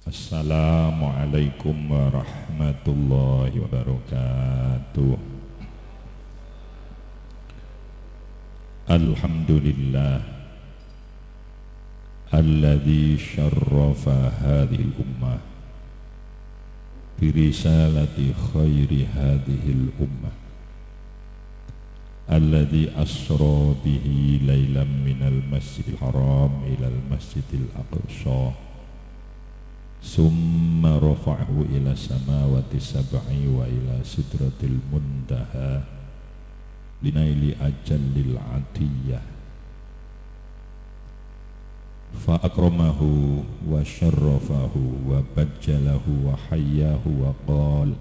Assalamualaikum warahmatullahi wabarakatuh. Alhamdulillah alladzi syarrafa hadhil ummah birisalati khairi hadhil ummah alladzi asra bihi lailan minal masjidil haram ilal masjidil aqsa summa rafa'ahu ila samawati sab'i wa ila sidratil muntaha linaili ajallil atiyah fa akramahu wa syarrafahu wa bajjalahu wa hayyahu wa qala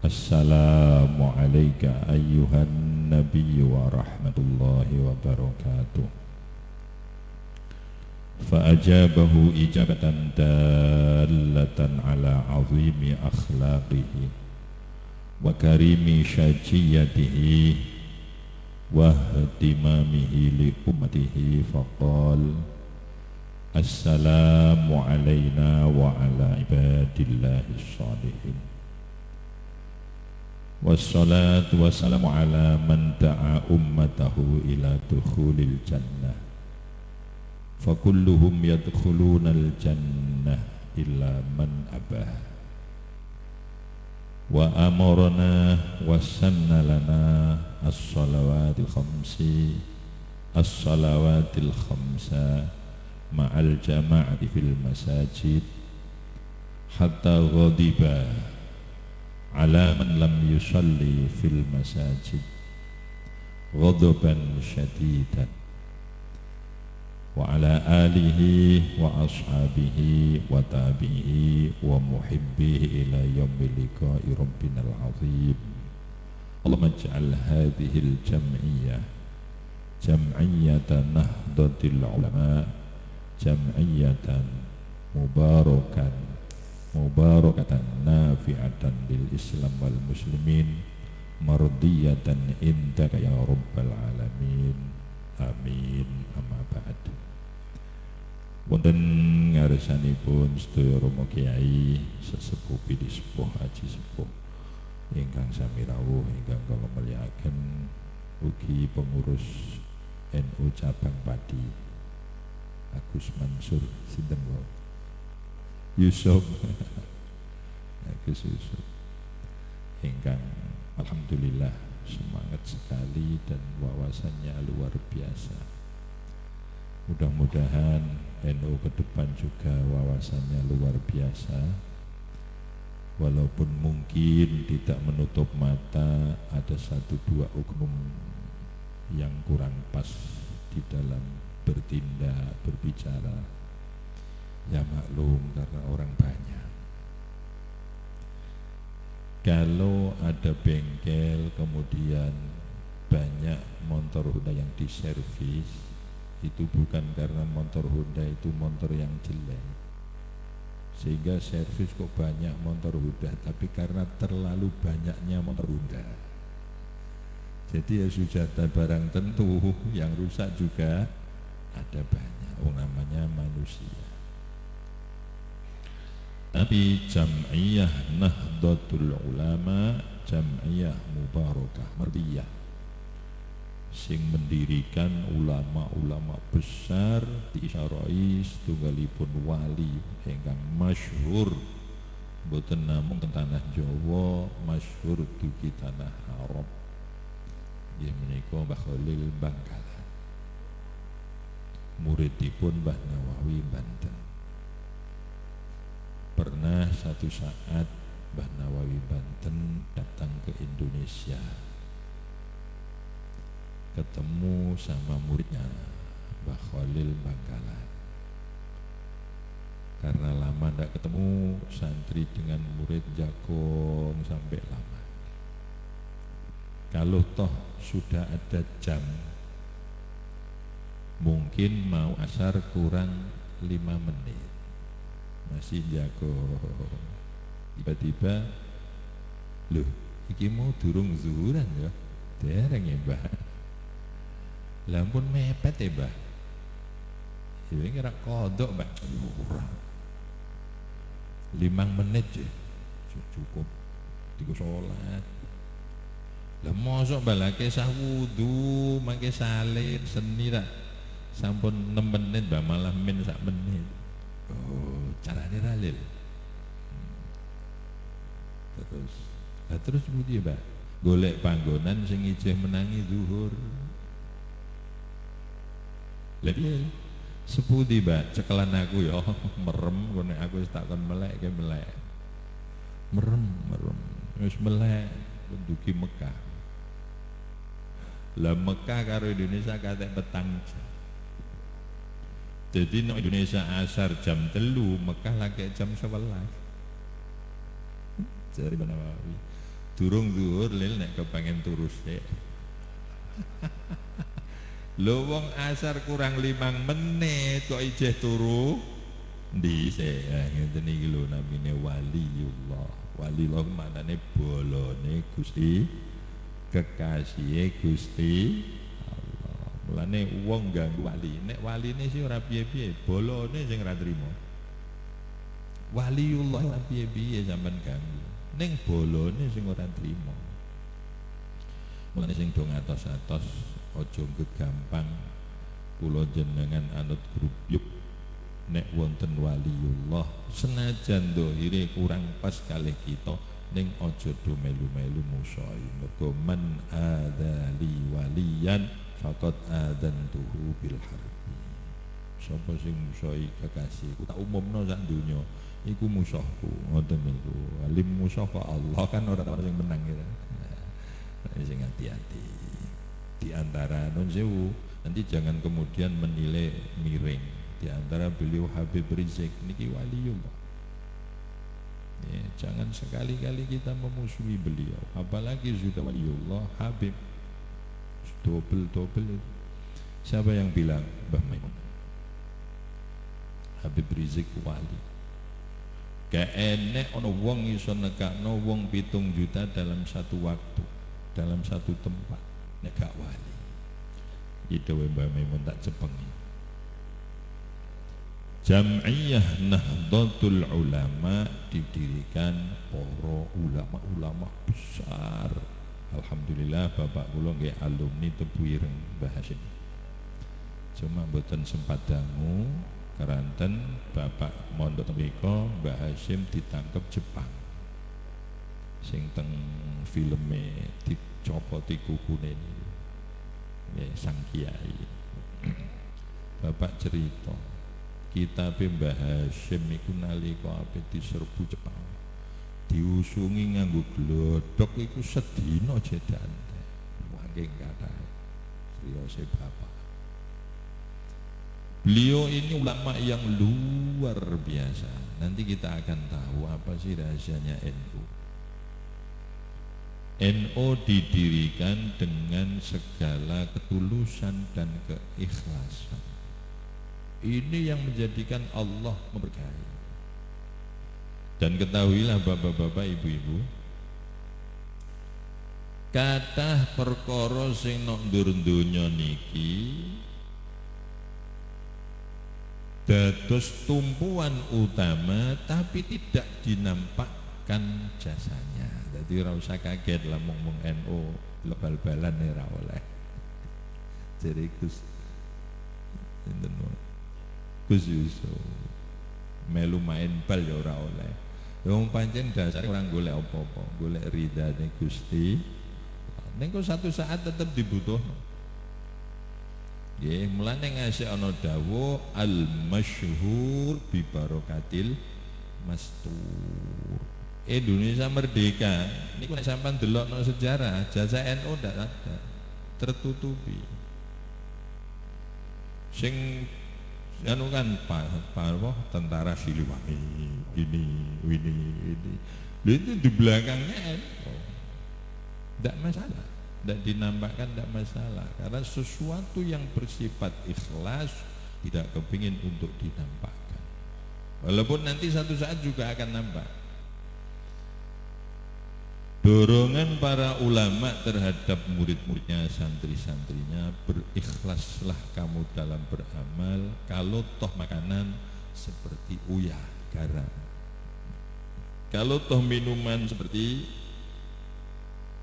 assalamu alayka ayyuhan nabiyyu wa rahmatullahi wa barakatuh. Fa ajabahu ijabatan dallatan ala azimi akhlaqihi wa karimi syajiyatihi wa ihtimamihi li ummatihi faqala assalamu alayna wa ala ibadillahi shalihin wassalatu wassalamu ala man da'a ummatahu ila dukhulil jannah fakulluhum yadkhulunal jannah illa man abah wa amarna wa sanna lana as-salawatil khamsa ma'al jama'ati fil masajid hatta ghadiba ala man lam yusalli fil masajid ghadaban syadidan wa ala alihi wa ashabihi wa tabihi wa muhibbihi ila yaumil liqa'i rabbinal azim. Allahumma ij'al hadhil jam'iyyah jam'iyyatan nahdlatil ulama jam'iyyatan mubarakatan nafi'atan lil islam wal muslimin mardiyatan indaka ya rabbal alamin amin. Amma ba'd. Wonten ngaresanipun sedaya Romo Kiai sesepuh bidi sepuh haji sepuh ingkang sami rawuh ingkang kula mulyakaken ugi pengurus NU cabang Pati Agus Mansur sinten wae Yusuf Agus Yusuf ingkang alhamdulillah semangat sekali dan wawasannya luar biasa. Mudah-mudahan NU ke depan juga wawasannya luar biasa, walaupun mungkin tidak menutup mata ada satu dua oknum yang kurang pas di dalam bertindak, berbicara. Ya maklum karena orang banyak. Kalau ada bengkel kemudian banyak motor Honda yang diservis, itu bukan karena motor Honda itu motor yang jelek sehingga servis kok banyak motor Honda, tapi karena terlalu banyaknya motor Honda. Jadi ya sudah ada barang tentu yang rusak juga ada banyak, namanya manusia. Tapi jam'iyah Nahdlatul Ulama, jam'iyah mubarakah mardiyah, sing mendirikan ulama-ulama besar diisyarai setunggalipun wali ingkang masyhur boten namung teng tanah Jawa, masyhur dugi tanah Arab. Nggih menika Mbah Khalil Bangkalan, muridipun Mbah Nawawi Banten. Pernah satu saat Mbah Nawawi Banten datang ke Indonesia, ketemu sama muridnya Mbah Khalil Bangkalan. Karena lama tidak ketemu, santri dengan murid jakong sampai lama. Kalau toh sudah ada jam, mungkin mau asar kurang 5 menit, masih jakong. Tiba-tiba, loh, iki mau durung zuhuran ya? Dereng ya Mbah. Lampun mepet ya Mbah. Ini kira kodok Mbah. 5 menit cukup tiga sholat. Lah mosok balake sah wudu mangke salin seni tak sampun 6 menit mbak malah min sak menit. Oh carane ralil. Terus budi mbak golek panggonan sing ijeh menangi zuhur. Lha sepudi mbak cekelan aku ya merem kene aku wis tak kon melek ke melek. Merem wis melek penduki Mekah. Lah Mekah karo Indonesia katek petang jam. Jadi no Indonesia asar jam 3, Mekah lagi jam 11. Jari Nawawi. Durung zuhur lil nek kepengen turu sik. Lho wong asar kurang 5 menit kok ijeh turu dhisik. Ngeten iki lho namine waliullah. Waliullah maknane bolone Gusti kekasih Gusti Allah. Mulane wong ganggu wali, nek waline sih ora piye-piye, bolone sing ora trimo. Waliullah ora piye-piye sampean ganggu, ning bolone sing ora trimo. Mulane sing do ngatos-atos aja gegampang kula jenengan anut grup yuk nek wonten waliullah senajan dohire kurang pas kalih kita ning aja do melu-melu musai. Mergo man adzali waliyan faqad adantuhu bil harbi. Sapa sing musai kekasihku tak umumno sak donya iku musuhku. Ngoten niku. Alim musuh kok Allah kan ora sing menang gitu. Nah, sing hati-hati. Di antara nun sewu nanti jangan kemudian menilai miring. Di antara beliau Habib Rizik niki waliullah. Ya, jangan sekali-kali kita memusuhi beliau, apalagi sudah waliullah Habib double. Siapa yang bilang Mbah Maimun Habib Rizik wali? Gak enek ono wong iso nekakno wong 7 juta dalam satu waktu, dalam satu tempat, nek gak wali. Itu Mbah Maimun tak cepengi. Jam'iyah Nahdlatul Ulama didirikan para ulama-ulama besar. Alhamdulillah bapak kula nggih alumni Tebu Ireng Mbah Hasyim. Cuma mboten sempat dangu karanten bapak mondok mriko Mbah Hasyim ditangkep Jepang. Sing teng filme dicopoti kukune niku. Nggih sang kiai. Bapak cerita kitab Mbah Hasyim iku nalika ape diserbu Jepang diusungi nganggo glodok iku sedina jedante wangking kathah seriose bapak. Beliau ini ulama yang luar biasa. Nanti kita akan tahu apa sih rahasianya NU. NU didirikan dengan segala ketulusan dan keikhlasan. Ini yang menjadikan Allah memberkahi. Dan ketahuilah bapak-bapak, ibu-ibu, kathah perkara sing nok ndur donya niki dados tumpuan utama tapi tidak dinampakkan jasanya. Jadi ora usah kaget lah mung NU bal-balan ora oleh. Jadi Gus Yusuf melu main bal ya ora oleh. Wong pancen dasare orang golek apa-apa, golek ridane Gusti. Ning kok satu saat tetap dibutuhno. Nggih, mulane ngasih ana dawuh al-masyhur bi barokatil mastur. Indonesia merdeka. Niku nek sampean delokno sejarah, jasa NU ndak ada. Tertutupi. Sing anu kan Pak tentara Siliwangi ini. Lha itu di belakangnya tidak masalah, tidak dinampakkan tidak masalah karena sesuatu yang bersifat ikhlas tidak kepingin untuk dinampakkan walaupun nanti satu saat juga akan nampak. Dorongan para ulama terhadap murid-muridnya, santri-santrinya, berikhlaslah kamu dalam beramal. Kalau toh makanan seperti uyah, garam, Kalau toh minuman seperti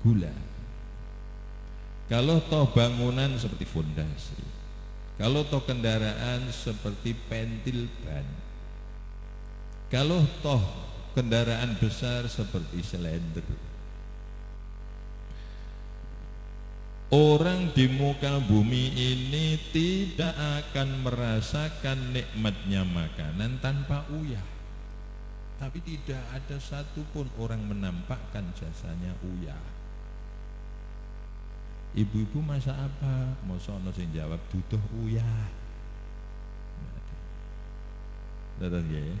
gula, kalau toh bangunan seperti fondasi, kalau toh kendaraan seperti pentil ban, kalau toh kendaraan besar seperti silinder, orang di muka bumi ini tidak akan merasakan nikmatnya makanan tanpa uyah. Tapi tidak ada satupun orang menampakkan jasanya uyah. Ibu-ibu masak apa? Masa ono sing jawab duduh uyah. Ngerti ya?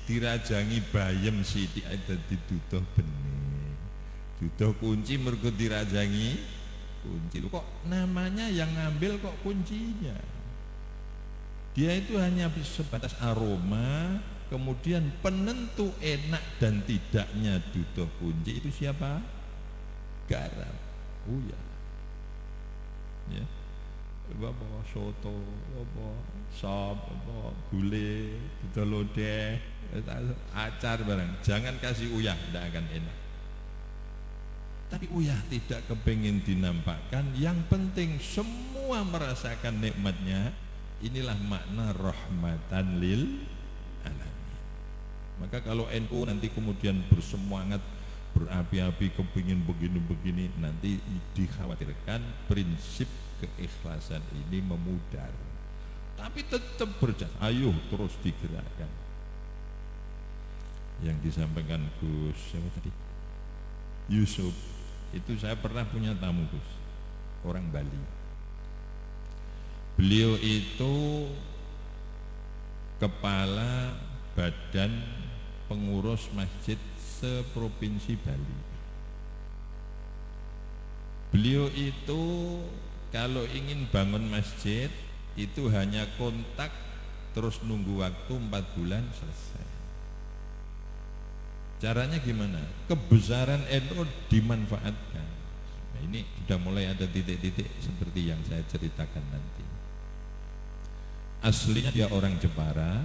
Dirajangi bayem sithik ada diduduh bening. Duduh kunci mergo dirajangi kunci. Kok namanya yang ngambil kok kuncinya? Dia itu hanya sebatas aroma, kemudian penentu enak dan tidaknya duduh kunci itu siapa? Garam. Uyah. Ya. Bawa soto, bawa sop, bawa gulai, duduh lodeh, acar barang. Jangan kasih uyah, tidak akan enak. Tapi uyah tidak kepingin dinampakkan. Yang penting semua merasakan nikmatnya. Inilah makna rahmatan lil alamin. Maka kalau NU nanti kemudian bersemangat, berapi-api kepingin begini-begini, nanti dikhawatirkan prinsip keikhlasan ini memudar. Tapi tetap berjalan, ayo terus digerakkan. Yang disampaikan Gus siapa tadi? Yusuf, itu saya pernah punya tamu Gus, orang Bali. Beliau itu kepala badan pengurus masjid seprovinsi Bali. Beliau itu kalau ingin bangun masjid itu hanya kontak terus nunggu waktu 4 bulan selesai. Caranya gimana? Kebesaran NU dimanfaatkan. Nah, ini sudah mulai ada titik-titik seperti yang saya ceritakan nanti. Aslinya dia orang Jepara,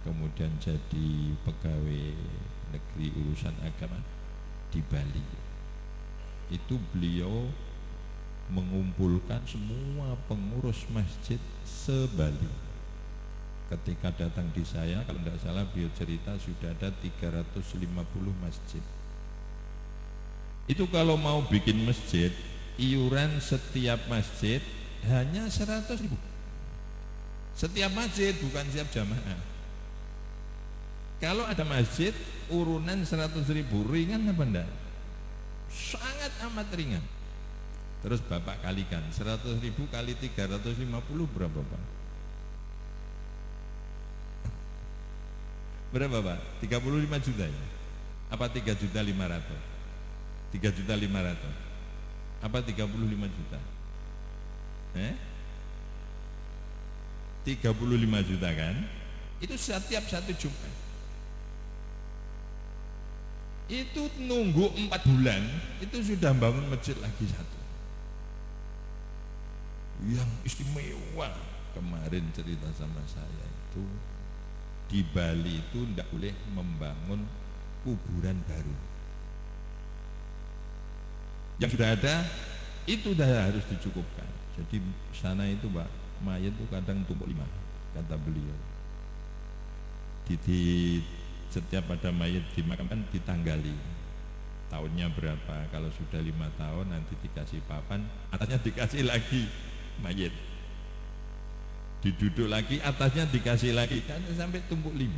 kemudian jadi pegawai negeri urusan agama di Bali. Itu beliau mengumpulkan semua pengurus masjid se-Bali. Ketika datang di saya, kalau tidak salah beliau cerita sudah ada 350 masjid. Itu kalau mau bikin masjid, iuran setiap masjid hanya 100.000. Setiap masjid, bukan setiap jamaah. Kalau ada masjid urunan 100.000, ringan apa enggak? Sangat amat ringan. Terus Bapak kalikan 100.000 kali 350 berapa Pak? Berapa Pak? 35 juta ya? Apa 3.500.000? 3.500.000? Apa 35 juta? 35 juta kan? Itu setiap 1 Jumat. Itu nunggu 4 bulan, itu sudah bangun masjid lagi 1. Yang istimewa kemarin cerita sama saya itu di Bali itu tidak boleh membangun kuburan baru. Yang sudah ada itu sudah harus dicukupkan. Jadi sana itu Pak, mayat itu kadang tumpuk 5 kata beliau. Di setiap ada mayat dimakamkan ditanggali tahunnya berapa. Kalau sudah 5 tahun nanti dikasih papan, atasnya dikasih lagi mayat, diduduk lagi, atasnya dikasih lagi, kan sampai tumpuk 5.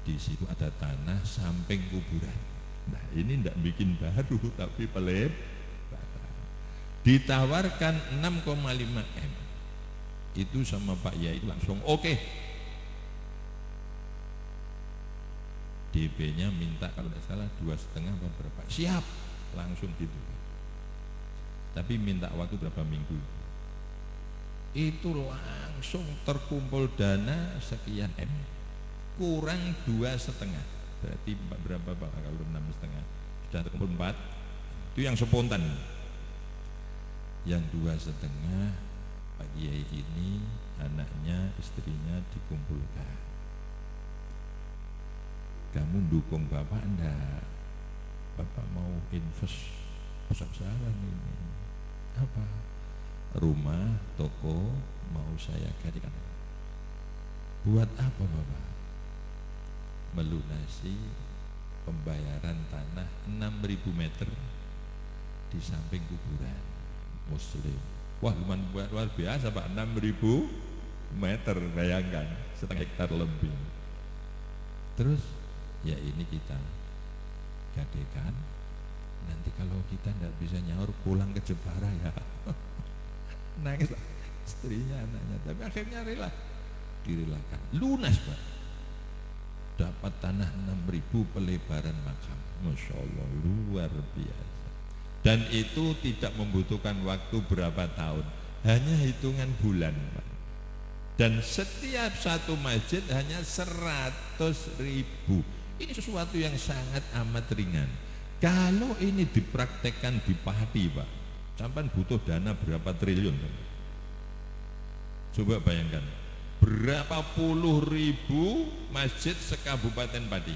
Di situ ada tanah samping kuburan. Nah ini tidak bikin baru tapi pelep. Ditawarkan 6,5 M. Itu sama Pak Yai langsung oke. DP-nya minta kalau tidak salah 2,5 atau berapa, siap langsung gitu. Tapi minta waktu berapa minggu. Itu langsung terkumpul dana sekian M, kurang 2,5. Berarti berapa Pak kalau 6,5? Sudah terkumpul 4. Itu yang spontan. Yang 2,5 Pak Kiai ini anaknya, istrinya dikumpulkan. Kamu dukung Bapak enggak? Bapak mau invest besar-besaran ini. Apa? Rumah, toko mau saya gantikan. Buat apa Bapak? Melunasi pembayaran tanah 6.000 meter di samping kuburan Muslim. Wah luar biasa Pak, 6.000 meter, bayangkan, setengah hektar lebih. Terus ya ini kita gadekan, nanti kalau kita tidak bisa nyaur pulang ke Jepara ya. Nangis istrinya, anaknya, tapi akhirnya direlakan, lunas Pak, dapat tanah 6.000 pelebaran makam. Masya Allah, luar biasa. Dan itu tidak membutuhkan waktu berapa tahun, hanya hitungan bulan Pak. Dan setiap satu masjid hanya 100.000. Ini sesuatu yang sangat amat ringan. Kalau ini dipraktekkan di Pati Pak, sampai butuh dana berapa triliun Pak? Coba bayangkan, berapa puluh ribu masjid sekabupaten Pati.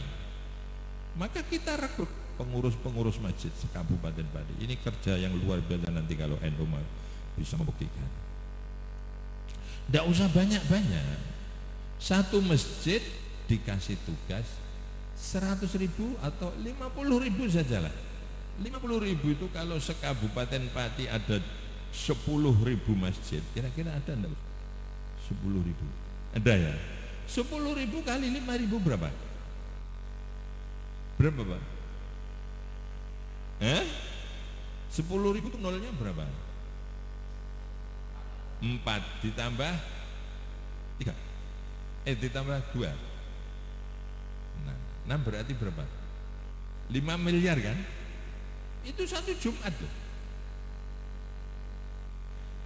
Maka kita rekrut pengurus-pengurus masjid sekabupaten Pati. Ini kerja yang luar biasa nanti kalau NU bisa membuktikan. Tidak usah banyak-banyak, satu masjid dikasih tugas 100.000 atau 50.000 saja lah. 50.000 itu kalau sekabupaten Pati ada 10.000 masjid, kira-kira ada enggak? 10.000 ada ya? 10.000 kali 5.000 berapa? Berapa Pak? 10.000 itu nolnya berapa? 4 ditambah 3 ditambah 2 6 berarti berapa? 5 miliar kan? Itu satu Jumat tuh.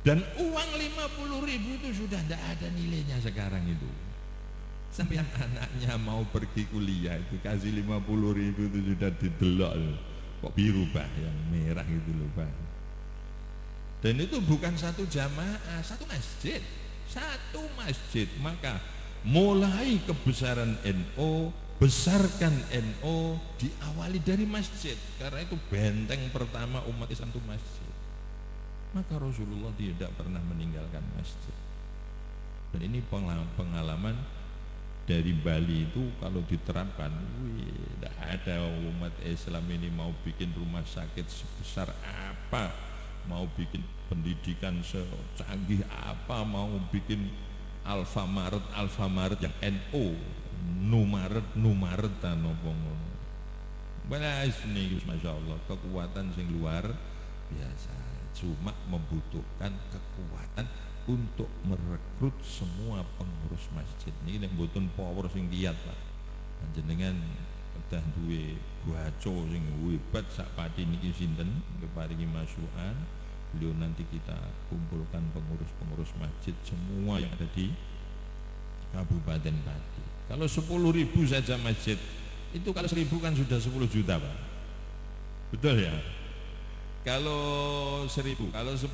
Dan uang 50.000 itu sudah tidak ada nilainya sekarang itu. Sampai yang anaknya mau pergi kuliah itu kasih 50.000 itu sudah didelok. Kok biru Pak, yang merah gitu loh Pak. Dan itu bukan satu jamaah, satu masjid. Maka mulai kebesaran NU, besarkan NU diawali dari masjid, karena itu benteng pertama umat Islam itu masjid. Maka Rasulullah tidak pernah meninggalkan masjid. Dan ini pengalaman dari Bali itu kalau diterapkan, tidak ada umat Islam ini mau bikin rumah sakit sebesar apa, mau bikin pendidikan secanggih apa, mau bikin Alfamaret yang NU, Numaret tanopong. Balas ini Masya Allah, kekuatan sing luar biasa. Cuma membutuhkan kekuatan untuk merekrut semua pengurus masjid. Ini yang butuh power sing kiat Pak. Panjenengan kedah duwe guaco sing hebat sak Pati niki sinten keparingi masukan. Beliau nanti kita kumpulkan pengurus-pengurus masjid semua yang ada di Kabupaten Pati. Kalau 10.000 saja masjid, itu kalau 1.000 kan sudah 10 juta Pak. Betul ya? Kalau 1.000, kalau 10.000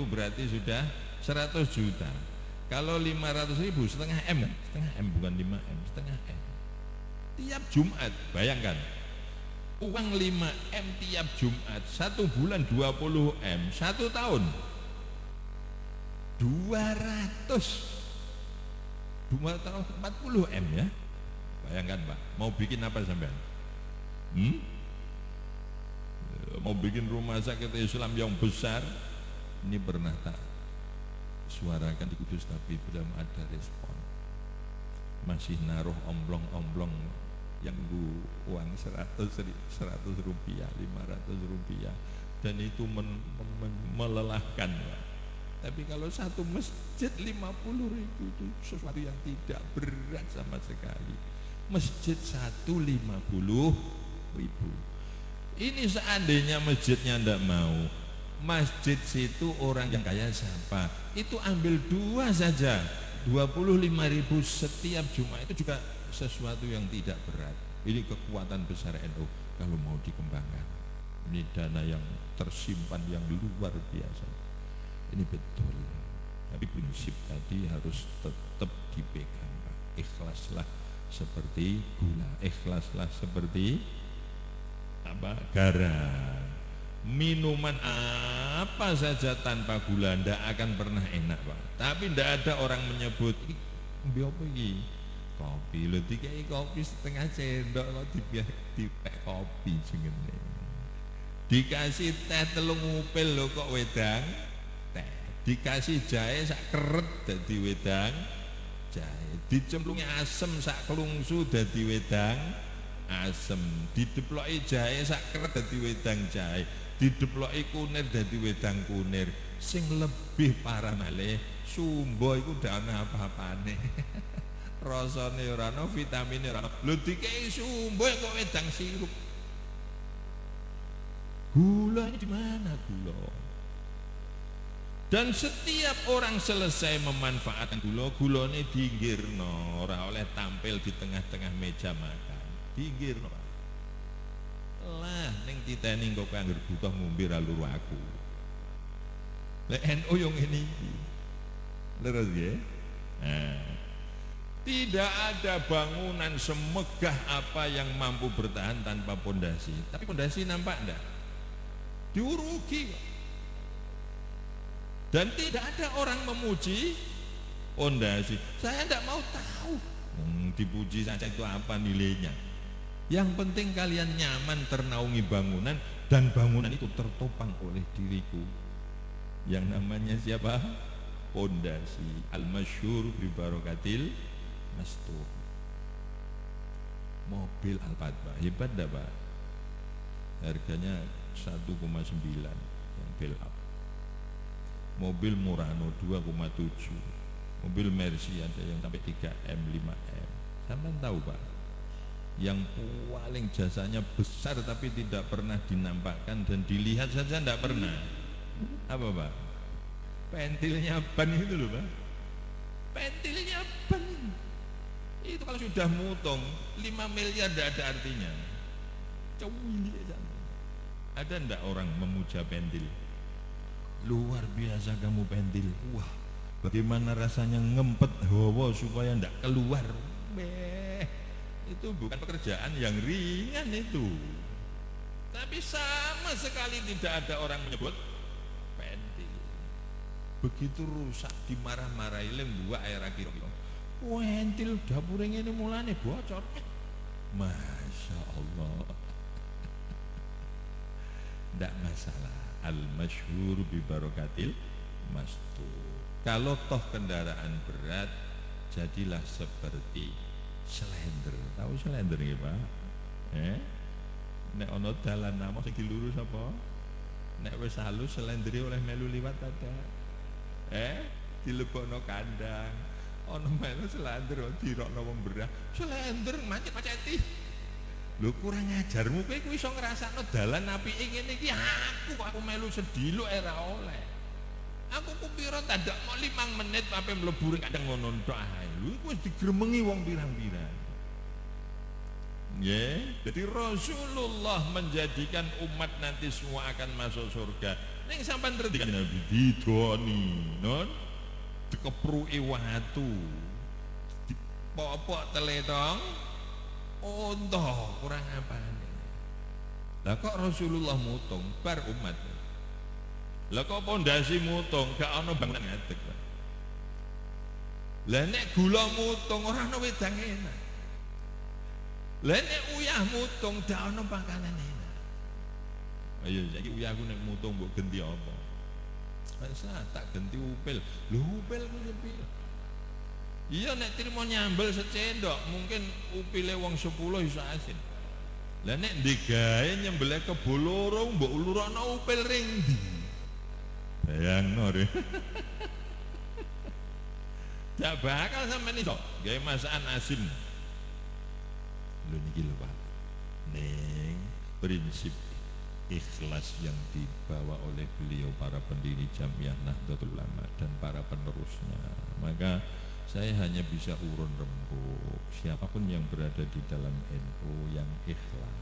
berarti sudah 100 juta. Kalau 500.000 setengah M, setengah M bukan 5 M, setengah M. Tiap Jumat, bayangkan. Uang 5 M tiap Jumat, 1 bulan 20 M, 1 tahun 240 M ya. Bayangkan Pak, mau bikin apa sampean? Mau bikin rumah sakit Islam yang besar. Ini pernah tak suarakan di Kudus tapi belum ada respon. Masih naruh omblong-omblong yang uang 100 rupiah, 500 rupiah, dan itu melelahkan ya. Tapi kalau satu masjid 50.000 itu sesuatu yang tidak berat sama sekali. Masjid 150.000. Ini seandainya masjidnya tidak mau, masjid situ orang yang kaya siapa? Itu ambil 2 saja, 25.000 setiap Jumat, itu juga sesuatu yang tidak berat. Ini kekuatan besar NU kalau mau dikembangkan. Ini dana yang tersimpan yang luar biasa. Ini betul. Tapi prinsip tadi harus tetap dipegang Pak. Ikhlaslah seperti gula, ikhlaslah seperti apa? Garam. Minuman apa saja tanpa gula ndak akan pernah enak, Pak. Tapi ndak ada orang menyebut iki apa iki? Kopi lho, dikai kopi setengah sendok kok dipek kopi jenenge. Dikasih teh telung upil lho kok wedang teh. Dikasih jahe sak keret dadi wedang jahe. Dicemplungi asem sak klungsu dadi wedang asem. Dideploki jahe sak keret dadi wedang jahe. Dideploki kunir dadi wedang kunir. Sing lebih parah malih, sumbo iku ndak ana apa-apane. Rasane ora ana, vitamine ora ana. Lho dikei sumbo kok wedang sirup. Gulanya di mana gula? Dan setiap orang selesai memanfaatkan gula, gulane dinggirno, ora oleh tampil di tengah-tengah meja makan. Dinggirno. Lah ning titeni kok anggar butuh ngombe ra luru aku. Lek NU yo ngene iki. Leres nggih? Nah, tidak ada bangunan semegah apa yang mampu bertahan tanpa pondasi. Tapi pondasi nampak enggak? Diurugi. Dan tidak ada orang memuji pondasi. Saya tidak mau tahu dipuji saja itu apa nilainya. Yang penting kalian nyaman ternaungi bangunan, dan bangunan itu tertopang oleh diriku. Yang namanya siapa? Pondasi. Al-masyhur bi barakatil mastur. Mobil Alphard, Pak. Hebat dah, Pak. Harganya 1,9 yang build up. Mobil Murano 2,7. Mobil Mercy ada yang sampai 3M, 5M. Sampai tahu, Pak, yang paling jasanya besar tapi tidak pernah dinampakkan dan dilihat saja tidak pernah. Apa, Pak? Pentilnya ban itu loh, Pak. Pentilnya ban. Itu kalau sudah mutung 5 miliar tidak ada artinya. Ada ndak orang memuja pentil? Luar biasa kamu pentil. Wah, bagaimana rasanya ngempet hawa supaya ndak keluar. Itu bukan pekerjaan yang ringan itu. Tapi sama sekali tidak ada orang menyebut pentil. Begitu rusak dimarah-marahi lembu air akhir. Pentil dapur ini mulane bocor. Masya Allah. Tidak masalah. Al-masyhur bi barakatil mastur. Kalau toh kendaraan berat, jadilah seperti slender. Tahu slender nggih, Pak? Nek ana dalan nama sing dilurus apa? Nek wis halus slendere oleh melu liwat ada. Dilebokno kandang. Ana melu slender dirokno wong berah. Slender macet-maceti. Lho kurang ajarmu kowe iso ngrasakno dalan apike ngene iki. Aku melu sediluk ora oleh. Aku kupira tandak mau 5 menit ape mlebu ring kadang ngono tok ae. Lho iku wis digremengi wong pirang-pirang. Nggih, jadi Rasulullah menjadikan umat nanti semua akan masuk surga. Ning sampean ngerti kan Nabi didoni, non? Dikepruki watu. Dipopok teletong. Unta kurang apane. Lah kok Rasulullah mutung bar umat. Lah kok pondasi mutung gak ana bangunan ngadeg. Lah nek gula mutung ora ana wedang enak. Lah nek uyah mutung gak ana pakanan enak. Ayo saiki uyahku nek mutung mbok genti apa? Wis tak genti upil. Lho upil ku sepi. Iya nek trimo nyambel secendok mungkin upile wong 10 iso asin. Lah nek digawe nyembelih kebo loro mbok ulurana upil ring ndi? Bayangno re. Tak bakal sampeyan iso gawe masakan asin. Lho niki lho Pak. Ning prinsip ikhlas yang dibawa oleh beliau para pendiri Jamiah Nahdlatul Ulama dan para penerusnya. Maka saya hanya bisa urun rembuk siapapun yang berada di dalam NU yang ikhlas.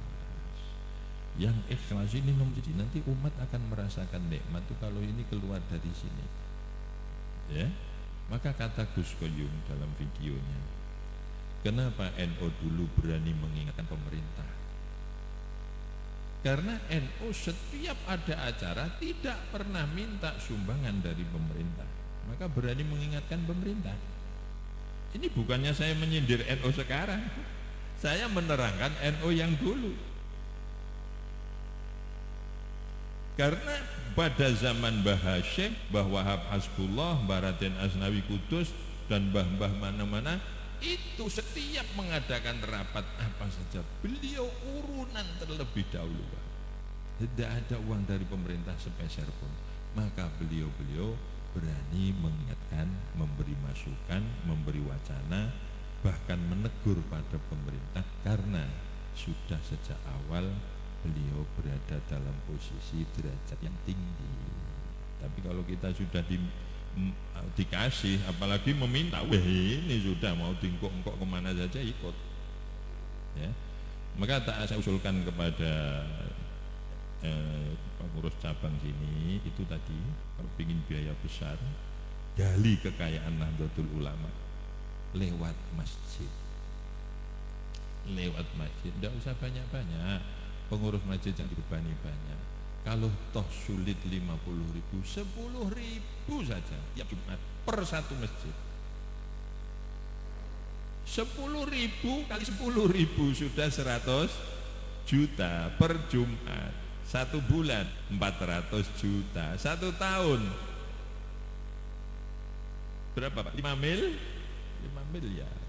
Yang ikhlas ini nanti umat akan merasakan nikmat itu kalau ini keluar dari sini. Ya, maka kata Gus Koyum dalam videonya, Kenapa NU dulu berani mengingatkan pemerintah? Karena NU setiap ada acara tidak pernah minta sumbangan dari pemerintah, maka berani mengingatkan pemerintah. Ini bukannya saya menyindir NU sekarang, saya menerangkan NU yang dulu. Karena pada zaman Mbah Hashim, Mbah Wahab Hasbullah, Mbah Raden Asnawi Kudus, dan mbah-mbah mana-mana, itu setiap mengadakan rapat apa saja beliau urunan terlebih dahulu, Pak. Tidak ada uang dari pemerintah sepeser pun, maka beliau berani mengingatkan, memberi masukan, memberi wacana, bahkan menegur pada pemerintah, karena sudah sejak awal beliau berada dalam posisi derajat yang tinggi. Tapi kalau kita sudah dikasih, apalagi meminta, wah ini sudah mau tingkok-engkok kemana saja ikut, ya. Maka saya usulkan kepada pengurus cabang sini itu tadi, kalau ingin biaya besar, gali kekayaan Nahdlatul Ulama lewat masjid, tidak usah banyak-banyak, pengurus masjid yang dibebani banyak. Kalau toh sulit 50.000, 10.000 saja tiap Jumat per satu masjid. 10.000 kali 10.000 sudah 100 juta per Jumat. Satu bulan 400 juta. Satu tahun berapa Pak? 5 mil? 5 miliar.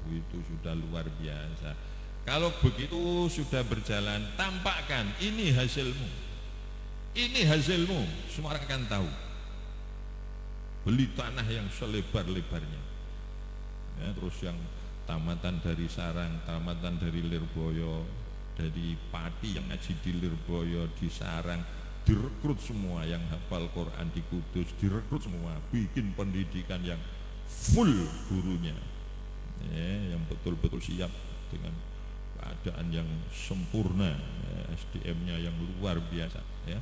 Itu sudah luar biasa. Kalau begitu sudah berjalan, tampakkan ini hasilmu. Ini hasilmu, semua orang akan tahu. Beli tanah yang selebar-lebarnya, ya, terus yang tamatan dari Sarang, tamatan dari Lirboyo, dari Pati yang ngaji di Lirboyo, di Sarang, direkrut semua, yang hafal Quran di Kudus direkrut semua, bikin pendidikan yang full gurunya, ya, yang betul-betul siap dengan keadaan yang sempurna, ya, SDM-nya yang luar biasa, ya.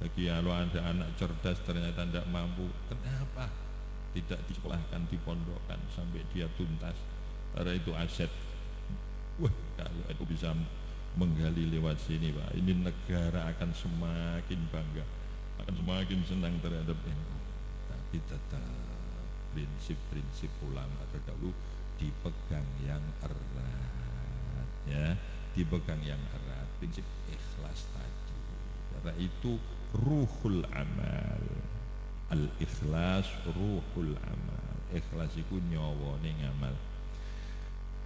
Bagi kalau ada anak cerdas ternyata tidak mampu, kenapa tidak disekolahkan, dipondokkan sampai dia tuntas? Karena itu aset. Wah, kalau itu bisa menggali lewat sini, Pak, ini negara akan semakin bangga, akan semakin senang terhadap NU. Tapi tetap prinsip-prinsip ulama terdahulu dipegang yang erat, ya, dipegang yang erat, prinsip ikhlas tadi. Karena itu ruhul amal, al-ikhlas ruhul amal. Ikhlas itu nyawane ngamal.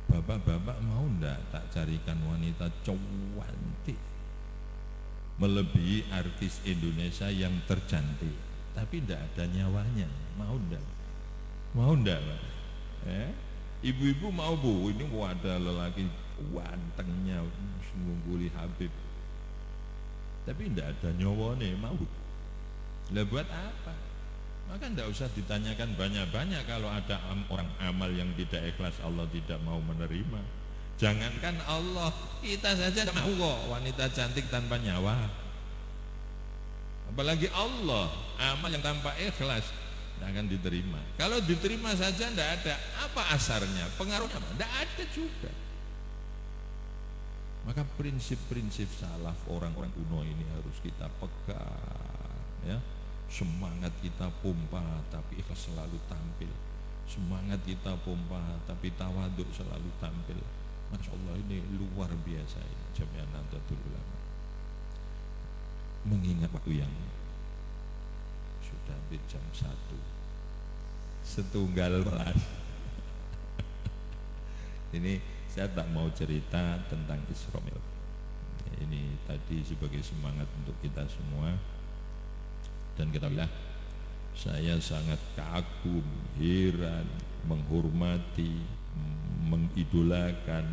Bapak-bapak mau ndak tak carikan wanita cantik melebihi artis Indonesia yang tercantik, tapi ndak ada nyawanya, mau ndak? Mau ndak, Pak? Ibu-ibu mau, Bu? Ini mau ada lelaki gantengnya mengungguli Habib, tapi tidak ada nyawane, mau. Lah buat apa? Maka tidak usah ditanyakan banyak-banyak. Kalau ada orang amal yang tidak ikhlas, Allah tidak mau menerima. Jangankan Allah, kita saja mau kok wanita cantik tanpa nyawa, apalagi Allah. Amal yang tanpa ikhlas tidak akan diterima. Kalau diterima saja tidak ada apa asarnya, pengaruhnya tidak ada juga. Maka prinsip-prinsip salaf orang-orang kuno ini harus kita pegang, ya. Semangat kita pompa tapi ikhlas selalu tampil. Semangat kita pompa tapi tawaduk selalu tampil. Masya Allah, ini luar biasa ini Jamiah Nahdlatul Ulama. Mengingat waktu yang sudah hampir jam 1:01. Ini saya tak mau cerita tentang Isra Mi'raj. Ini tadi sebagai semangat untuk kita semua. Dan ketahuilah, saya sangat kagum, heran, menghormati, mengidolakan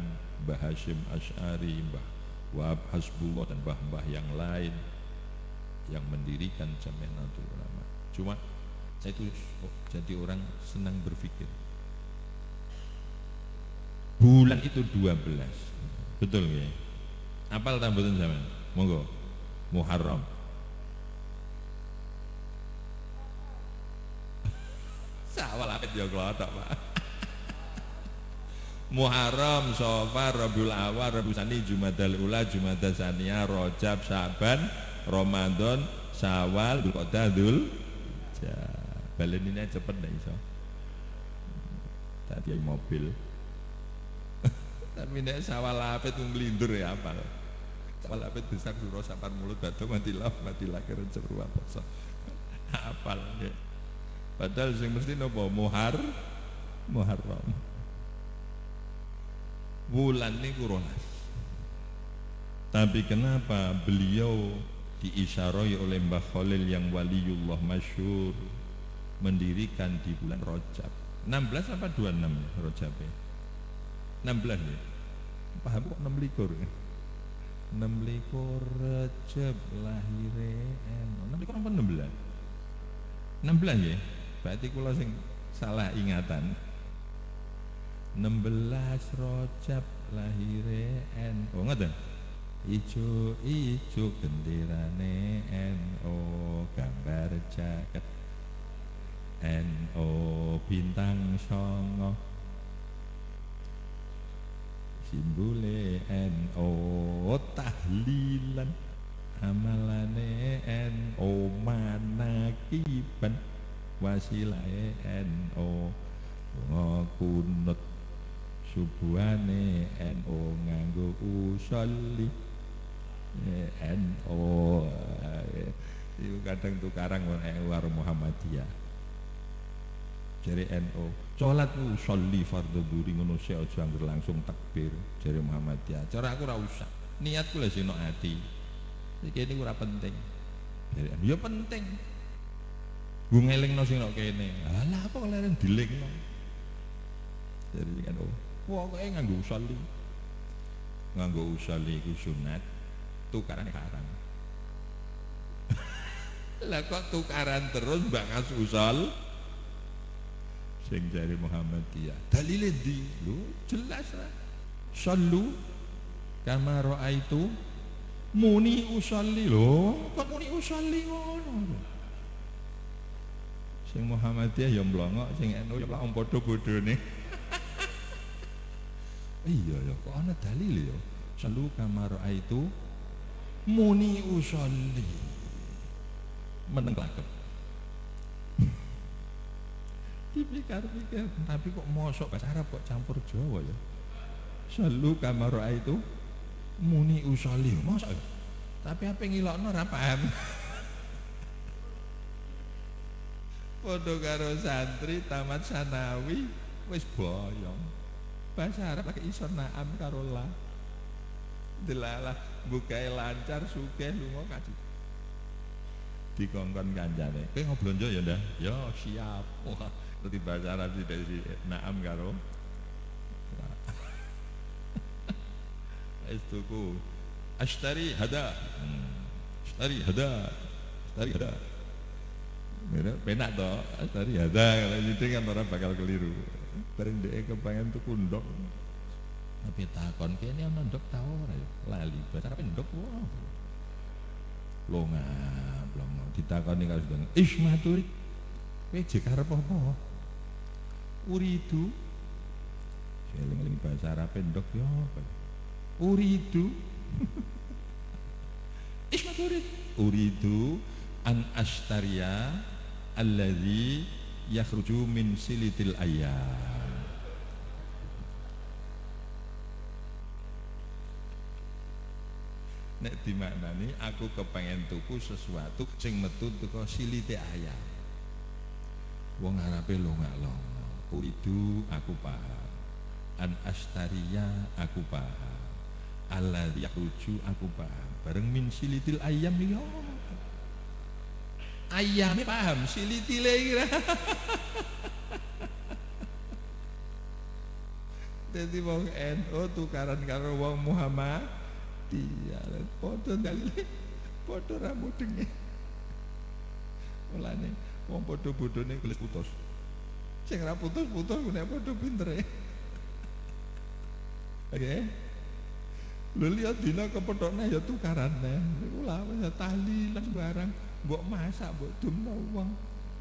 Mbah Hashim Asy'ari, Mbah Wahab Hasbullah, dan mbah-mbah yang lain yang mendirikan Jamiah Nahdlatul Ulama. Cuma saya itu jadi orang senang berpikir. Bulan itu 12, betul ya? Apal tambutan zaman? Monggo. Muharram. Sawal apit ya klothok, Pak. Muharram, Safar, Rabiul Awal, Rabiul Tsani, Jumadal Ula, Jumadal Tsaniyah, Rajab, Syaban, Ramadan, Syawal, Dzulqa'dah, Dzulhijjah. Balen ini cepet nek iso. Tadi mobil. Tapi nek Syawal apit nglindur ya apal. Syawal apit besar suro sapar mulut batu mati lahir ceru poso. Apal ya. Padahal sing mesti napa Muharram. Wulan niku rolas. Tapi kenapa beliau diisyarai oleh Mbah Khalil yang waliullah masyhur mendirikan di bulan Rajab 16 apa 26 ya Rajab ya? 16 ya? Paham kok 26 ya? 26 Rajab lahire 26 apa 16? 16 ya? Berarti kula sing salah ingatan 16 Rajab lahire NU ngoten. Ijo genderane NU gambar jaket NU bintang songo simbole NU tahlilan amalane NU manakiban wasilahe NU kunut subuhane NU nganggo usolli NU itu kadang tukarang karo Muhammadiyah jari NU sholat usolli fardhu dhuhri ngono sik aja angger langsung takbir jari Muhammadiyah cara aku ora usah niatku lha sing ati iki niku ora penting jari ya penting gue ngelingno sing nek kene alah apa leren dilingno jari NU pokoke nganggo usolli iku sunat tukaran haram lah kok tukaran terus bakas usol sing jari Muhammadiyah dalile ndi lho jelas lah sallu kama raaitu muni usolli lho kok muni usolli ngono sing Muhammadiyah ya mlongok sing NU ya padha-padhane iya ya kok ana dalil ya sallu kama raaitu muni usolli meneng lakep dipikir-pikir tapi kok mosok bahasa Arab kok campur Jawa ya sallu kama raaitu muni usolli mosok tapi apa ngilokno ora paham padha karo santri tamat sanawi wis boyong bahasa Arab lagi iso naam karo la delalah bukae lancar sugih lunga kaji dikongkon kancane kowe ngoblonjo ya ndah ya siap wah ngerti bahasa Arab dari naam karo es tuku ashtari hada ashtari hada penak toh ashtari hada kalau itu kan orang bakal keliru bareng dhek kepengen tuku ndok tapi takon kene ana ndok ta ora ya lali bahasa Arab ndok wae longa ditakoni karo sedeng ismaturi kowe jek arep apa uridu eling-eling bahasa Arab ndok ya apa uridu ismaturi uridu an astaria alladzi yakhruju min silitil ayyam nek dimaknani aku kepengen tuku sesuatu sing metu teko silite ayam wong Arabe longa-longa uridu aku paham an astaria aku paham alladzi yakhruju aku paham bareng min silitil ayam yo ayame paham silitile kira dadi wong NU tukaran karo wong Muhammad iya padha dalile padha ra mudenge mulane wong padha bodhone gelis putus sing ra putus-putus nek padha pintere oke lho lihat dina kepethokne ya tukarane niku lha wis tahlilan barang mbok masak mbok dumno wong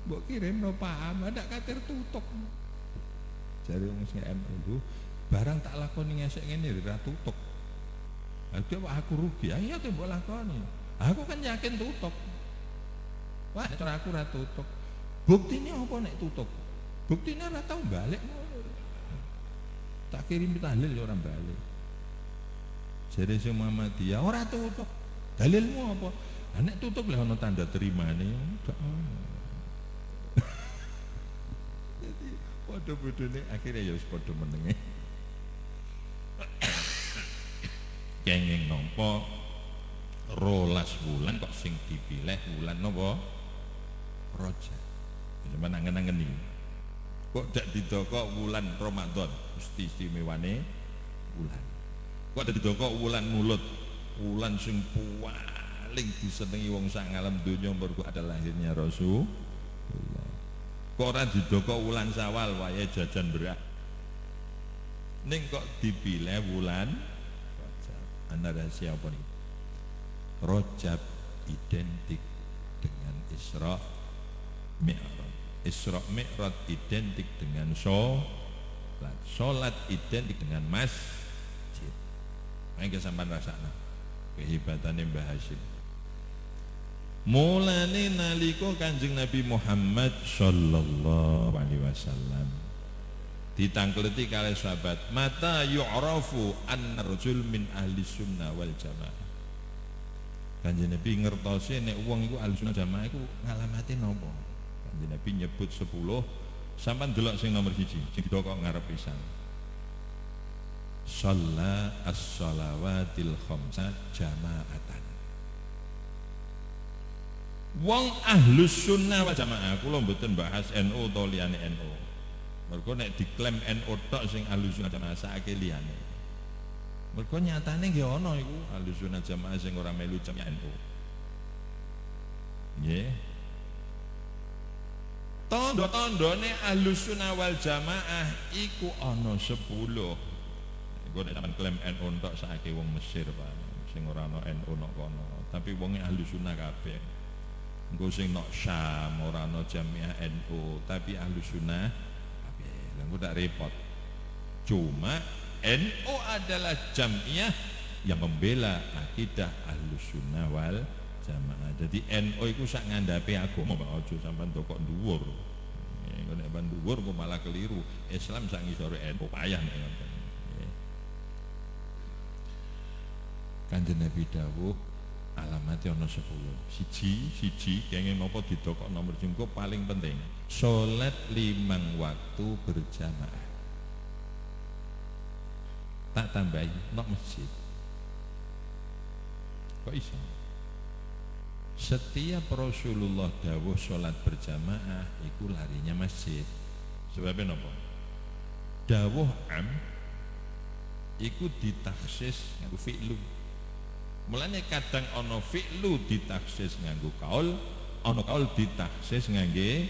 mbok kirimno paham ndak katir tutuk jare wong sing NU barang tak lakoni ngesek ngene ra tutuk. Aku aku rugi, ayo tuh mbok lakoni. Aku kan yakin tutuk. Wah, cara aku ra tutuk. Buktine apa nek tutuk? Buktine ora tau balik. Tak kirim tahlil ya ora balik. Jare sing Muhammadiyah ora tutuk. Dalilmu apa? Nek tutuk lha ana tanda terimane. Enggak ono. Jadi padha-padhane akhirnya ya wis padha menenge. Kenging nampa 12 wulan kok sing dipilih wulan napa? Rajab. Sampeyan angen-angen iki. Kok dak didokok wulan Ramadan, mesti istimewane wulan. Kok dak didokok wulan Mulud, wulan sing paling disenengi wong sak alam donya mergo adalah lahirnya Rasulullah. Kok ora didokok wulan Syawal wayahe jajan beras. Ning kok dipilih wulan Rajab. Ana rahasia apa nih? Rajab identik dengan Isra Mi'raj. Isra Mi'raj identik dengan sholat. Sholat identik dengan masjid. Mangke sampean rasakno kehebatane Mbah Hasyim. Mulane nalika Kanjeng Nabi Muhammad sallallahu alaihi wasallam ditangkleti kalih sahabat, mata yu'rafu an-rajul min ahli sunnah wal jamaah. Kanjeng Nabi ngertosi nek wong iku ahli sunnah jamaah iku ngalamate napa? Kanjeng Nabi nyebut 10, sampean delok sing nomor 1, sing didokok ngarep pisan. Shalla as-shalawatil khamsa jama'atan. Wong ahlus sunnah wal jamaah, kula mboten bahas NU utawa liyane NU. Mergo nek diklaim NU tok sing ahlus sunnah jamaah sakake liyane. Mergo nyatane nggih ana iku ahlus sunnah jamaah sing ora melu jamaah NU. Nggih. Tondo-tondone ahlus sunnah wal jamaah iku ana 10. Iku nek sampeyan klaim NU tok sakake wong Mesir, Pak. Sing ora ana NU nok kono, tapi wonge ahlus sunnah kabeh. Engko sing nok Syam ora ana jamiah NU, tapi ahlus sunnah kabeh. Lha engko tak repot. Cuma NU adalah jamiah yang membela akidah ahlus sunnah wal jamaah. Jadi NU iku sak ngandhape agama, Pak, aja sampean tokok dhuwur. Nek nek ban dhuwur kok malah keliru. Islam sak ngisore NU payah nek ngoten. Kanjeng Nabi dawuh alamatnya ana 10. Siji kenging napa didokok nomor jengko paling penting. Salat 5 waktu berjamaah. Tak tambahi nok masjid. Kok iso? Setiap Rasulullah dawuh salat berjamaah iku larinya masjid. Sebabnya napa? Dawuh am iku ditaksis nganggo fi'lu. Mulane kadang ana fi'lu ditaksis nganggo kaul, ana kaul ditaksis ngangge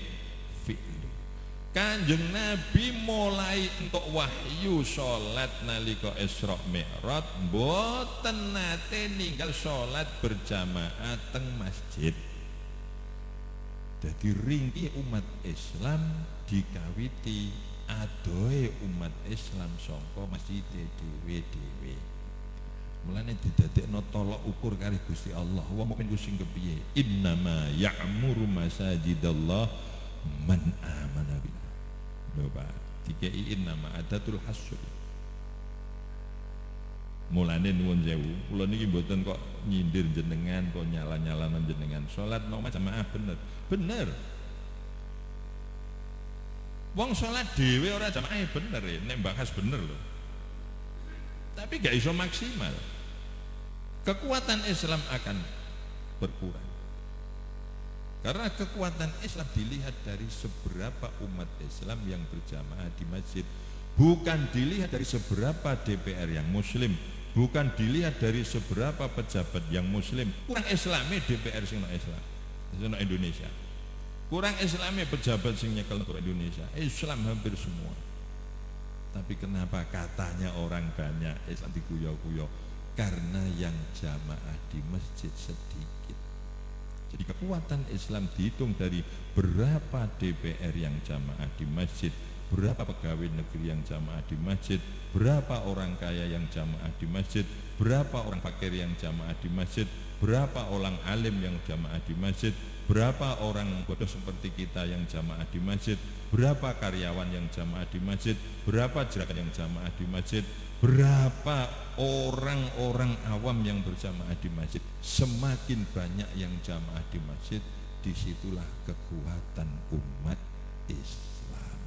fi'lu. Kanjeng Nabi mulai entuk wahyu salat nalika Isra Mi'raj mboten nate ninggal salat berjamaah teng masjid. Dadi ringkih umat Islam dikawiti adohe umat Islam saka masjid dhewe-dhewe. Mulane didadekno tolok ukur kali Gusti Allah. Wong mukmin ku sing kepiye? Innama ya'muru masajidallah man amana billah. Lho Pak, dikei innama adatul hasr. Mulane nuwun sewu, kula niki mboten kok nyindir jenengan, kok nyala-nyalana jenengan. Salat nang jamaah bener. Bener. Wong salat dhewe ora jamaah bener ya, nek bahas bener lho. Tapi gak iso maksimal. Kekuatan Islam akan berkurang. Karena kekuatan Islam dilihat dari seberapa umat Islam yang berjamaah di masjid, bukan dilihat dari seberapa DPR yang muslim, bukan dilihat dari seberapa pejabat yang muslim. Kurang Islami DPR sing Islam, sing Indonesia. Kurang Islami pejabat sing nyekel Indonesia. Islam hampir semua. Tapi kenapa katanya orang banyak Islam diguyo-guyo? Karena yang jamaah di masjid sedikit. Jadi kekuatan Islam dihitung dari berapa DPR yang jamaah di masjid, berapa pegawai negeri yang jamaah di masjid, berapa orang kaya yang jamaah di masjid, berapa orang fakir yang jamaah di masjid, berapa orang alim yang jamaah di masjid, berapa orang bodoh seperti kita yang jamaah di masjid, berapa karyawan yang jamaah di masjid, berapa jerakan yang jamaah di masjid, berapa orang-orang awam yang berjamaah di masjid. Semakin banyak yang jamaah di masjid, disitulah kekuatan umat Islam.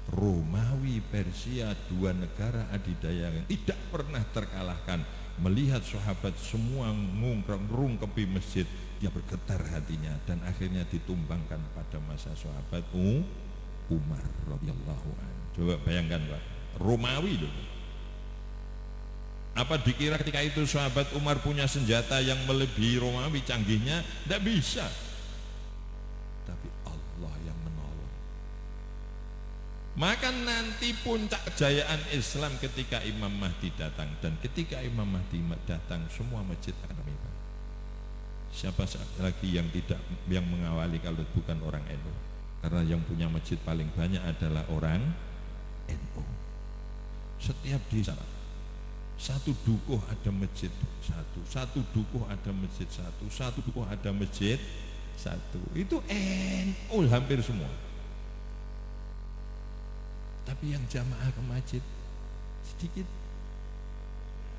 Romawi, Persia, dua negara adidaya yang tidak pernah terkalahkan. Melihat sahabat semua ngerungkepi masjid, dia bergetar hatinya dan akhirnya ditumbangkan pada masa sahabat Umar radhiyallahu anhu. Coba bayangkan Pak, Romawi loh. Apa dikira ketika itu sahabat Umar punya senjata yang melebihi Romawi canggihnya? Tidak bisa. Tapi Allah yang menolong. Maka nanti puncak kejayaan Islam ketika Imam Mahdi datang, dan ketika Imam Mahdi datang semua masjid akan ramai. Siapa lagi yang mengawali kalau bukan orang NU? Karena yang punya masjid paling banyak adalah orang NU. Setiap desa satu dukuh ada masjid satu dukuh ada masjid satu dukuh ada masjid satu. Itu NU hampir semua. Tapi yang jamaah ke masjid sedikit.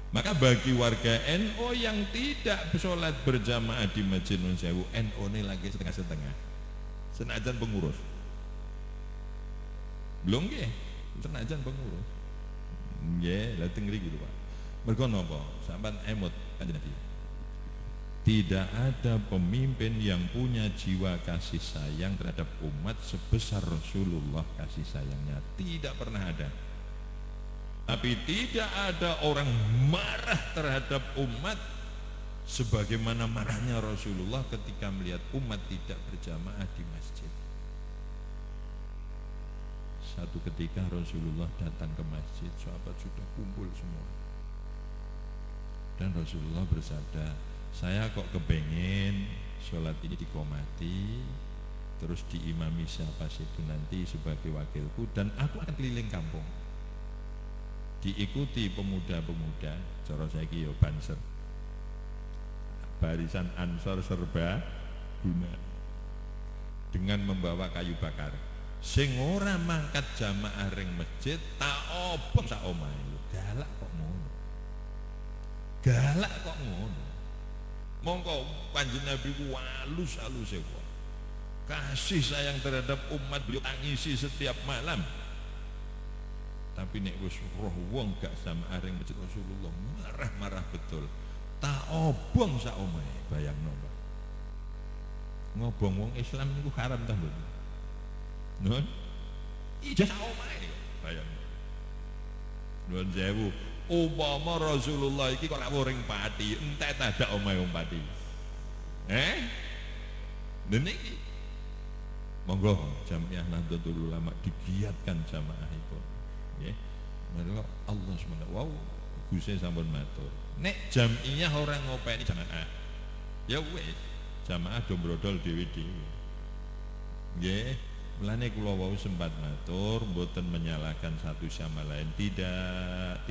Maka bagi warga NU yang tidak sholat berjamaah di Masjid Nun Sewu, NU ini lagi setengah-setengah. Senajan pengurus. Belum nggih, senajan pengurus. Nggih, lha teng mriki lho Pak. Mergo napa? Sampeyan emut Kanjeng Nabi. Tidak ada pemimpin yang punya jiwa kasih sayang terhadap umat sebesar Rasulullah kasih sayangnya. Tidak pernah ada. Tapi tidak ada orang marah terhadap umat sebagaimana marahnya Rasulullah ketika melihat umat tidak berjamaah di masjid. Satu ketika Rasulullah datang ke masjid, sahabat sudah kumpul semua. Dan Rasulullah bersabda, saya kok kepengen sholat ini dikomati, terus diimami siapa situ nanti sebagai wakilku, dan aku akan keliling kampung. Diikuti pemuda-pemuda, cara saiki ya banser, barisan ansor serba guna, dengan membawa kayu bakar. Sing ora mangkat jamaah ring masjid tak obong sak omahe. Galak kok ngono. Galak kok ngono. Monggo Kanjeng Nabi ku halus-halus e kok. Kasih sayang terhadap umat beliau tangisi setiap malam. Tapi nek wis roh wong gak jamaah ring masjid Rasulullah marah-marah betul. Tak obong sak omahe, bayangno Pak. Ngobong wong Islam niku haram ta mboten? Nun, ijazah sak omahe, bayangno. Nuwun sewu, umpama Rasulullah iki kok rawuh ring Pati, entek ta dak omahe wong Pati. Niki monggo Jamiah Nahdlatul Ulama digiatkan jamaahipun. Nggih. Mila Allah SWT wow, Gusti sampun matur. Nek jamiah orang ngopeni jamaah, ya wis jamaah do brodol dhewe-dhewe. Nggih, mulane kula wau sempat matur mboten menyalahkan satu sama lain, tidak.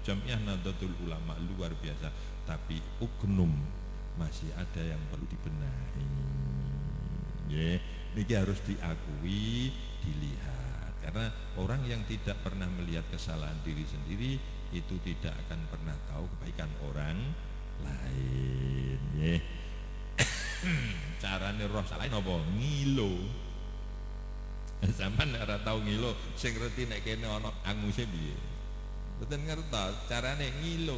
Jamiah Nahdlatul Ulama luar biasa, tapi uknum masih ada yang perlu dibenahi. Nggih, niki harus diakui, dilihat. Karena orang yang tidak pernah melihat kesalahan diri sendiri itu tidak akan pernah tahu kebaikan orang lain. Yeah. Carane roh salah napa? Ngilo. Sampeyan ora tau ngilo, sing ngerti nek kene ana anguse piye. Mboten ngertos carane ngilo.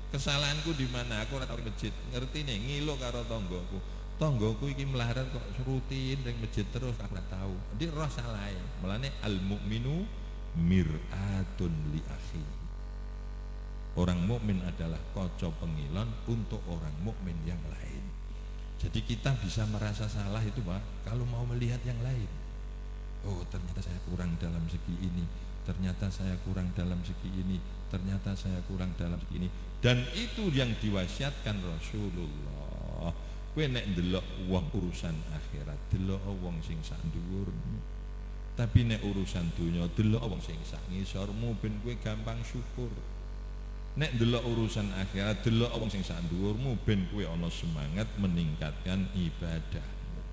Kesalahanku di mana? Aku ora tau masjid. Ngertine ngilo karo tanggoku. Tanggoku iki melarat kok rutin ring masjid terus aku ora tahu. Ndi roh salahe. Mulane al mukminu mir'atun li akhi. Orang mukmin adalah kaca pengilon untuk orang mukmin yang lain. Jadi kita bisa merasa salah itu Pak kalau mau melihat yang lain. Oh, ternyata saya kurang dalam segi ini, ternyata saya kurang dalam segi ini, ternyata saya kurang dalam segi ini. Dan itu yang diwasiatkan Rasulullah. Kowe nek ndelok wong urusan akhirat, delok wong sing sak dhuwur. Tapi nek urusan dunya delok wong sing sak ngisormu ben kowe gampang syukur. Nek delok urusan akhirat delok wong sing sak dhuwurmu ben kowe ana semangat meningkatkan ibadahmu.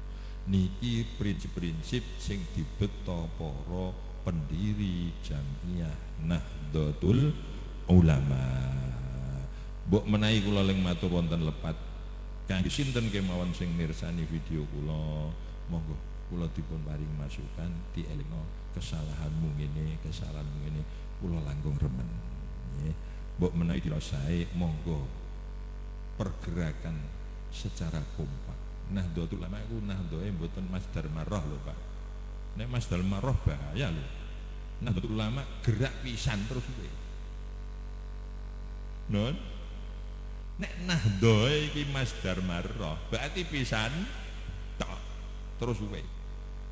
Niki prinsip-prinsip sing dibeto para pendiri Jamiah Nahdlatul Ulama. Mbok menawi kula ling matur wonten lepat kangge sinten kemawon sing mirsani video kula, monggo kula dipun paring masukan dielingno kesalahanmu ngene, kesalahanmu ngene, kula langkung remen. Nggih. Mbok menawi dirasai monggo pergerakan secara kompak. Nahdlatul Ulama iku nahdhae mboten masdar marrah lho, Pak. Nek masdar marrah bahaya lho. Nahdlatul Ulama gerak pisan terus kuwi. Non nek nahdhae iki masdar marrah berarti pisan tok terus kuwi.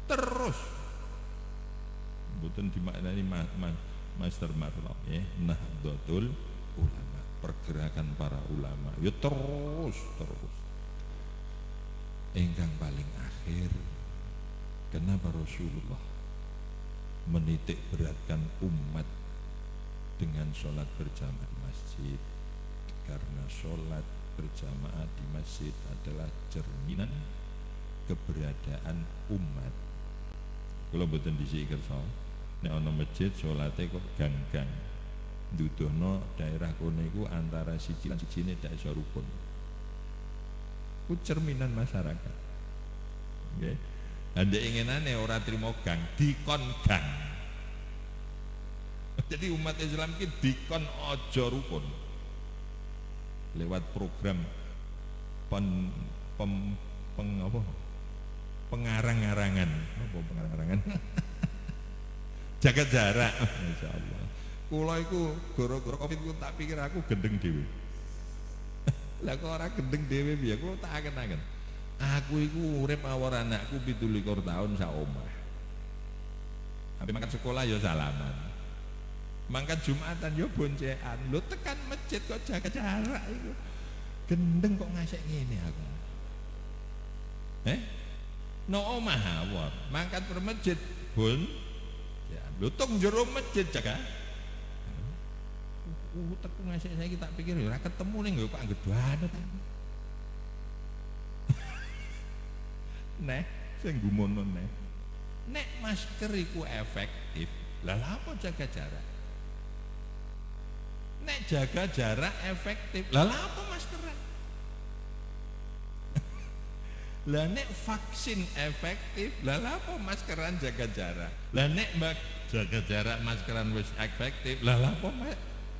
Terus mboten dimaknani masdar marrah ya. Nahdlatul Ulama, pergerakan para ulama ya terus. Ingkang paling akhir, kenapa Rasulullah menitik beratkan umat dengan sholat berjamaah masjid? Karena sholat berjamaah di masjid adalah cerminan keberadaan umat. Kalau mboten dhisik kersa, nek ana masjid sholate kok gang-gang, nduduhno daerah kono iku antara siji lan sijine dak iso rukun. Ku cerminan masyarakat. Nggih. Andek inginane ora trimo gang, dikon gang. Jadi umat Islam ki dikon aja rukun. Lewat program pengarang-arangan jaga jarak. Masyaallah. Kula iku gara-gara Covid ku tak pikir aku gendeng dhewe. Lah kok ora gendeng dhewe piye? Kula tak angen-angen. Aku iku urip awor anakku 17 tahun sak omah. Sampai mangkat sekolah ya salaman. Mangkat Jumatan ya boncekan. Lho tekan masjid kok jaga jarak iku. Gendeng kok ngasek ngene aku. No omah awor, mangkat per masjid bon. Ya, lho tok jero masjid jaga. Teku ngasih saya tak pikir ya ora ketemu ning nggo Pak Gedwane ta. Neh sing gumono neh. Nek masker iku efektif, lah apa jaga jarak? Nek jaga jarak efektif, lah apa maskeran? Lah nek vaksin efektif, lah apa maskeran jaga jarak? Lah nek jaga jarak maskeran wis efektif, lah apa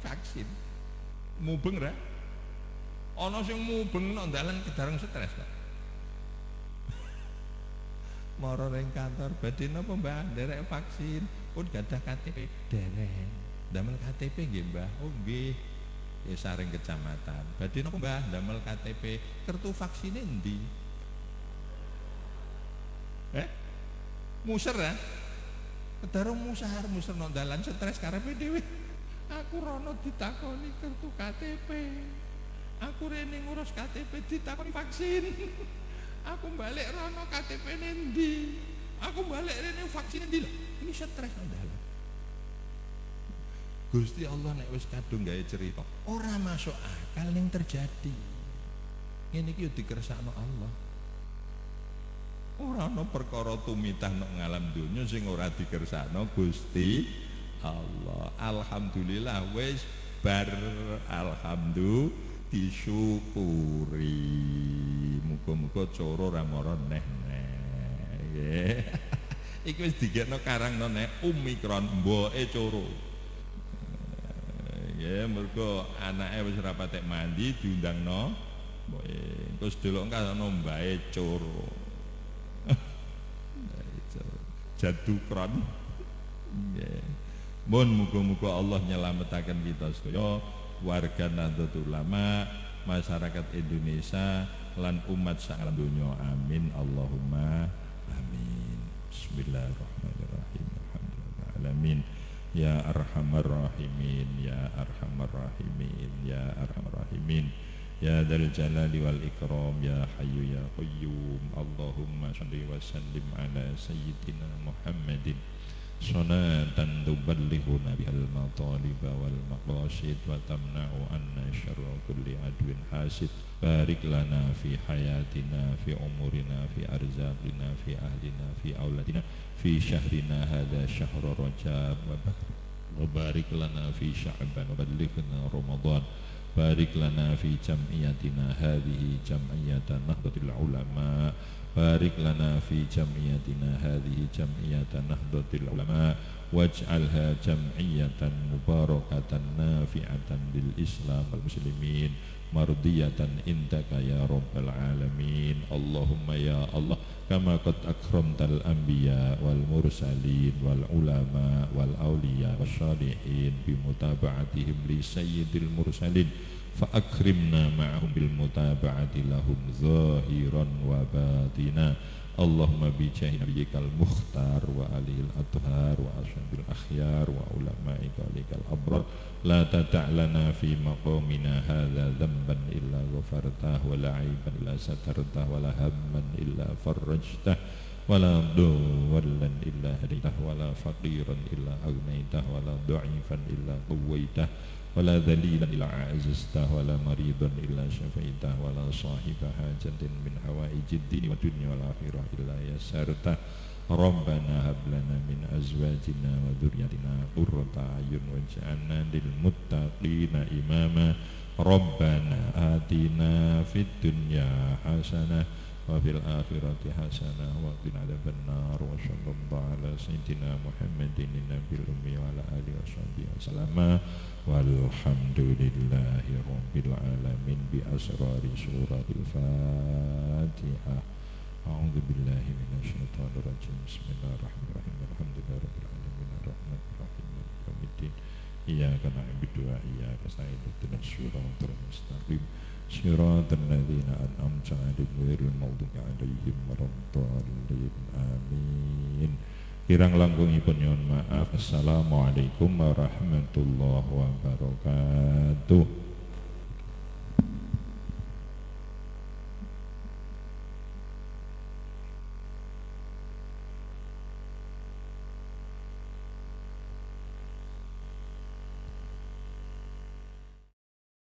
vaksin? Mubeng ra? Ana sing mubeng nang dalan kedareng stres, Pak. Mara ning kantor badhe napa Mbah nderek vaksin? Pun gadah KTP derek. Damel KTP nggih Mbah. Oh nggih. Ya saring kecamatan. Badhe napa Mbah damel KTP? Kertu vaksine endi? Muser ya? Kedarung muser nang dalan stres karepe dhewe. Aku rono ditakoni kertu KTP. Aku rene ngurus KTP ditakoni vaksin. Aku balik rono KTP nendi. Aku balik rene vaksin endi lho. Ini stres nang dalan. Gusti Allah nek wis kadung gawe cerita, ora masuk akal ning terjadi. Ngene iki yo dikersakno Allah. Ora ana perkara tumitah nek ngalam donya sing ora dikersakno Gusti Allah. Alhamdulillah wis bar alhamdulillah disyukuri. Muga-muga coro ora mara neh-neh. Nggih. Iki wis digekno karangno nek Omikron mboke coro. Ya mergo anake wis ora patek mandi diundangno mboke. Terus delok kana mbae coro. Jadukron. Nggih. Mohon muga-muga Allah nyelametaken kita sedaya warga Nahdlatul Ulama, masyarakat Indonesia lan umat sak donya. Amin Allahumma amin. Bismillahirrahmanirrahim. Alhamdulillah alamin. Ya arhamar rahimin, ya arhamar rahimin, ya arhamar rahimin. Ya dzal jalali wal ikram, ya hayyu ya qayyum. Allahumma shalli wa sallim ala sayyidina Muhammadin صلاة تبلغنا بها المطالب والمقاصد وتمنع عنا شر كل عدو حاسد. بارك لنا في حياتنا في أمورنا في أرزاقنا في أهلنا في أولادنا في شهرنا هذا شهر رجب وبارك لنا في شعبان وبلغنا رمضان. بارك لنا في جمعيتنا هذه جمعية نهضة العلماء. بارك لنا في جمعيتنا هذه جمعية نهضة العلماء واجعلها جمعية مباركة نافعة للإسلام والمسلمين مرضية عندك يا رب العالمين. اللهم يا الله كما قد أكرمت الأنبياء والمرسلين والعلماء والأولياء والصالحين بمتابعتهم لسيد المرسلين فأكرمنا معهم بالمتابعة لهم ظاهرا وباطنا. اللهم بجاه نبيك المختار وآله الأطهار وأصحاب الأخيار وعلمائك الأبرار لا تدع لنا في مقامنا هذا ذنبا إلا غفرته ولا عيبا إلا سترته ولا هما إلا فرجته ولا ضالا إلا هديته ولا فقيرا إلا أغنيته ولا ضعيفا إلا قويته ولا ذليلا إلا عززته ولا مريضا إلا شفيته ولا صاحب حاجة من حوائج الدين والدنيا والآخرة إلا يسرته. ربنا هب لنا من أزواجنا وذريتنا قرة أعين واجعلنا للمتقين إماما. ربنا آتنا في الدنيا حسنة وفي الآخرة حسنة وقنا عذاب النار. وصلى الله على سيدنا محمد النبي الأمي وعلى آله وصحبه وسلم والحمد لله رب العالمين بأسرار سورة الفاتحة. أعوذ بالله من الشيطان الرجيم. بسم الله الرحمن الرحيم. الحمد لله رب العالمين الرحمن الرحيم مالك يوم الدين. إياك نعبد وإياك نستعين اهدنا الصراط المستقيم صراط الذين أنعمت عليهم غير المغضوب عليهم ولا الضالين. آمين. Kirang langkungipun nyuwun maaf. Assalamualaikum warahmatullahi wabarakatuh.